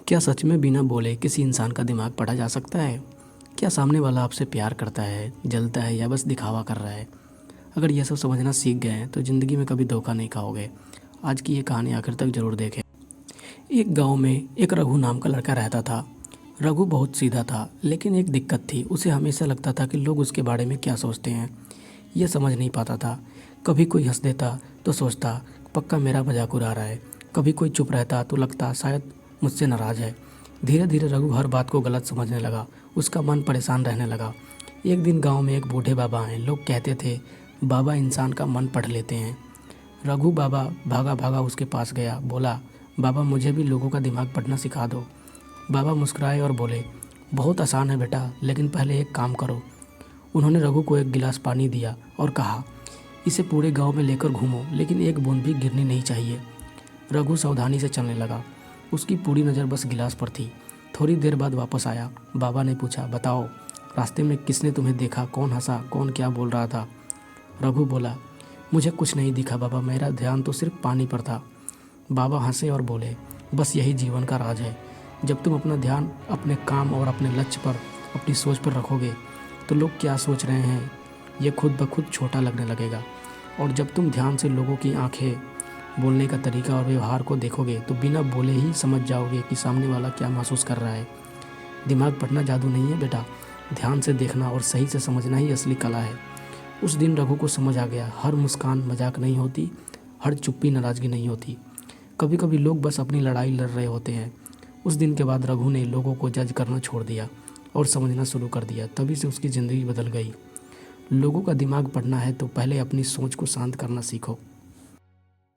क्या सच में बिना बोले किसी इंसान का दिमाग पढ़ा जा सकता है? क्या सामने वाला आपसे प्यार करता है, जलता है या बस दिखावा कर रहा है? अगर यह सब समझना सीख गए हैं तो ज़िंदगी में कभी धोखा नहीं खाओगे। आज की ये कहानी आखिर तक ज़रूर देखें। एक गांव में एक रघु नाम का लड़का रहता था। रघु बहुत सीधा था, लेकिन एक दिक्कत थी। उसे हमेशा लगता था कि लोग उसके बारे में क्या सोचते हैं, यह समझ नहीं पाता था। कभी कोई हंस देता तो सोचता पक्का मेरा मजाक उड़ा रहा है। कभी कोई चुप रहता तो लगता शायद मुझसे नाराज़ है। धीरे धीरे रघु हर बात को गलत समझने लगा। उसका मन परेशान रहने लगा। एक दिन गांव में एक बूढ़े बाबा आए। लोग कहते थे बाबा इंसान का मन पढ़ लेते हैं। रघु बाबा भागा भागा उसके पास गया। बोला, बाबा मुझे भी लोगों का दिमाग पढ़ना सिखा दो। बाबा मुस्कुराए और बोले, बहुत आसान है बेटा, लेकिन पहले एक काम करो। उन्होंने रघु को एक गिलास पानी दिया और कहा, इसे पूरे गांव में लेकर घूमो, लेकिन एक बूंद भी गिरनी नहीं चाहिए। रघु सावधानी से चलने लगा। उसकी पूरी नज़र बस गिलास पर थी। थोड़ी देर बाद वापस आया। बाबा ने पूछा, बताओ रास्ते में किसने तुम्हें देखा, कौन हंसा, कौन क्या बोल रहा था? रघु बोला, मुझे कुछ नहीं दिखा बाबा, मेरा ध्यान तो सिर्फ पानी पर था। बाबा हंसे और बोले, बस यही जीवन का राज है। जब तुम अपना ध्यान अपने काम और अपने लक्ष्य पर, अपनी सोच पर रखोगे तो लोग क्या सोच रहे हैं ये खुद ब खुद छोटा लगने लगेगा। और जब तुम ध्यान से लोगों की आंखें, बोलने का तरीका और व्यवहार को देखोगे तो बिना बोले ही समझ जाओगे कि सामने वाला क्या महसूस कर रहा है। दिमाग पढ़ना जादू नहीं है बेटा, ध्यान से देखना और सही से समझना ही असली कला है। उस दिन रघु को समझ आ गया, हर मुस्कान मजाक नहीं होती, हर चुप्पी नाराज़गी नहीं होती। कभी कभी लोग बस अपनी लड़ाई लड़ रहे होते हैं। उस दिन के बाद रघु ने लोगों को जज करना छोड़ दिया और समझना शुरू कर दिया। तभी से उसकी ज़िंदगी बदल गई। लोगों का दिमाग पढ़ना है तो पहले अपनी सोच को शांत करना सीखो।